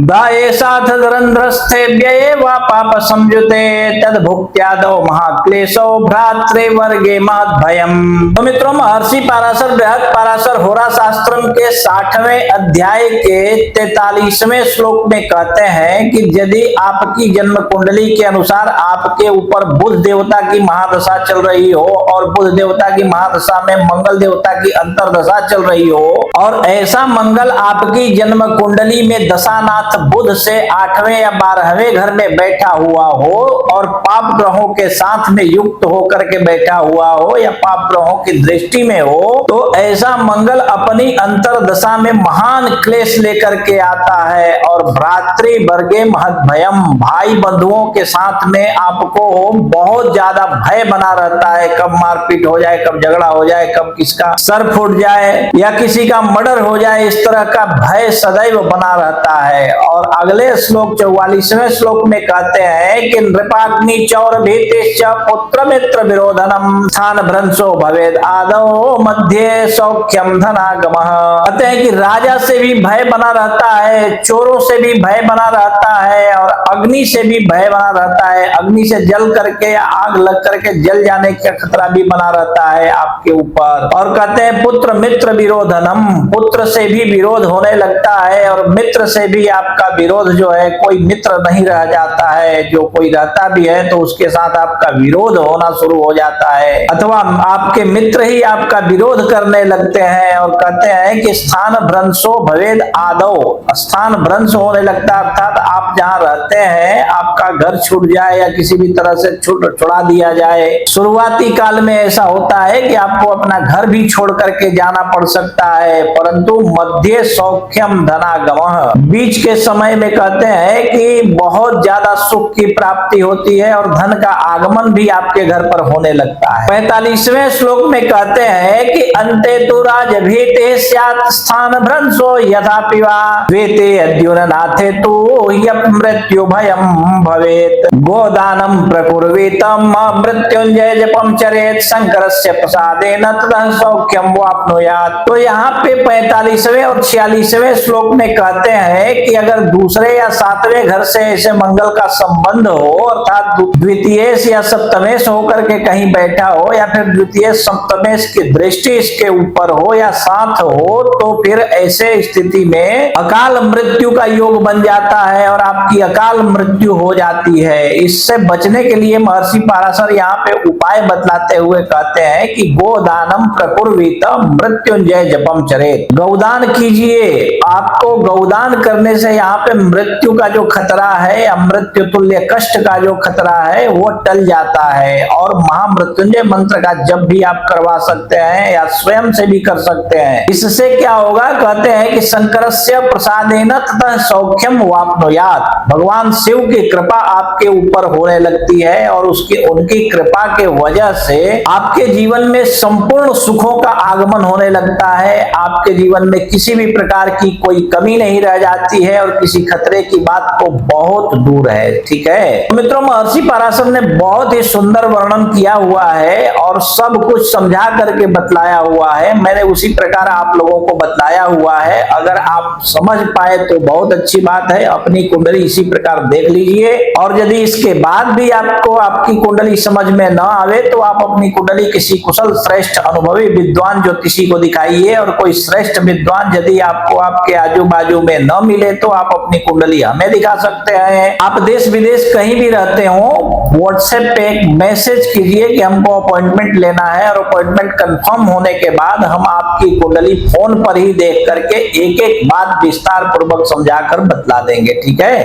दायेशाथ धरंध्रस्थेभ्य वा पाप संयुते तद भुक्त्यादो महाक्लेशो भ्रातृ वर्गे मात भयम। तो मित्रों, महर्षि पराशर बृहद पराशर होरा शास्त्रम के 60वें अध्याय के 43वें श्लोक में कहते हैं कि यदि आपकी जन्म कुंडली के अनुसार आपके ऊपर बुध देवता की महादशा चल रही हो और बुध देवता की महादशा में मंगल देवता की अंतरदशा चल रही हो और ऐसा मंगल आपकी जन्म कुंडली में दशानाथ बुध से 8वें या 12वें घर में बैठा हुआ हो और पाप ग्रहों के साथ में युक्त होकर के बैठा हुआ हो या पाप ग्रहों की दृष्टि में हो, तो ऐसा मंगल अपनी अंतरदशा में महान क्लेश लेकर के आता है और भ्रातृ वर्गे महत भयम, भाई बंधुओं के साथ में आपको बहुत ज्यादा भय बना रहता है। कब मारपीट हो जाए, कब झगड़ा हो जाए, कब किसका सर फूट जाए या किसी का मर्डर हो जाए, इस तरह का भय सदैव बना रहता है। और अगले श्लोक 44वें श्लोक में कहते हैं कि नृपाग्नि चौर भीतिश्च पुत्र मित्र विरोधनम स्थान भ्रंशो भवेद आदौ मध्य सौख्यम धनागमः। कहते हैं कि राजा से भी भय बना रहता है, चोरों से भी भय बना रहता है और अग्नि से भी भय बना रहता है। अग्नि से जल करके या आग लग करके जल जाने का खतरा भी बना रहता है आपके ऊपर। और कहते हैं पुत्र मित्र विरोधनम, पुत्र से भी विरोध होने लगता है और मित्र से भी आपका विरोध जो है, कोई मित्र नहीं रह जाता है, जो कोई रहता भी है तो उसके साथ आपका विरोध होना शुरू हो जाता है अथवा आपके मित्र ही आपका विरोध करने लगते हैं। और कहते हैं कि स्थान भ्रंशो भवेद आदौ, स्थान भ्रंश होने लगता है अर्थात आप जहाँ रहते हैं आपका घर छूट जाए या किसी भी तरह से छुड़ा दिया जाए। शुरुआती काल में ऐसा होता है कि आपको अपना घर भी छोड़ करके जाना पड़ सकता है, परंतु मध्य सौख्यम धनागमः, बीच के समय में कहते हैं कि बहुत ज्यादा सुख की प्राप्ति होती है और धन का आगमन भी आपके घर पर होने लगता है। 45वें श्लोक में कहते हैं कि अंते तु राजभीते स्यात् स्थान भ्रंशो यथापि वा वेते अद्युननाथे तु मृत्यु भयम भवेत् गोदानम प्रकुर्वीतम मृत्युंजय जपम चरेत शंकरस्य प्रसादेन ततः सौख्यम वाप्नुयात्। तो यहाँ पे 45वें और 46वें श्लोक में कहते हैं कि अगर दूसरे या 7वें घर से ऐसे मंगल का संबंध हो अर्थात द्वितीयेश या सप्तमेश होकर के कहीं बैठा हो या फिर द्वितीय सप्तमेश की दृष्टि इसके ऊपर हो या साथ हो, तो फिर ऐसे स्थिति में अकाल मृत्यु का योग बन जाता है और आपकी अकाल मृत्यु हो जाती है। इससे बचने के लिए महर्षि पराशर यहाँ पे उपाय बतलाते हुए कहते हैं कि गोदानम प्रकुर्वीत मृत्युंजय जपम चरेत, गौदान कीजिए। आपको गौदान करने से यहाँ पे मृत्यु का जो खतरा है या मृत्यु तुल्य कष्ट का जो खतरा है वो टल जाता है। और महामृत्युंजय मंत्र का जप भी आप करवा सकते हैं या स्वयं से भी कर सकते हैं। इससे क्या होगा, कहते हैं कि शंकरस्य प्रसादेन ततः सौख्यम वाप्नुयात्, भगवान शिव की कृपा आपके ऊपर होने लगती है और उनकी कृपा के वजह से आपके जीवन में संपूर्ण सुखों का आगमन होने लगता है। आपके जीवन में किसी भी प्रकार की कोई कमी नहीं रह जाती है और किसी खतरे की बात तो बहुत दूर है। ठीक है तो मित्रों, महर्षि पराशर ने बहुत ही सुंदर वर्णन किया हुआ है और सब कुछ समझा करके बतलाया हुआ है। मैंने उसी प्रकार आप लोगों को बतलाया हुआ है। अगर आप समझ पाए तो बहुत अच्छी बात है। अपनी कुंडली इसी प्रकार देख लीजिए और यदि इसके बाद भी आपको आपकी कुंडली समझ में न आवे तो आप अपनी कुंडली किसी कुशल श्रेष्ठ अनुभवी विद्वान ज्योतिषी को दिखाइए। और कोई श्रेष्ठ विद्वान यदि आपको आपके आजू बाजू में न मिले तो आप अपनी कुंडली हमें दिखा सकते हैं। आप देश विदेश कहीं भी रहते हो, व्हाट्सएप पे एक मैसेज कीजिए कि हमको अपॉइंटमेंट लेना है और अपॉइंटमेंट कंफर्म होने के बाद हम आपकी कुंडली फोन पर ही देख करके एक एक बात विस्तार पूर्वक समझाकर बतला देंगे। ठीक है।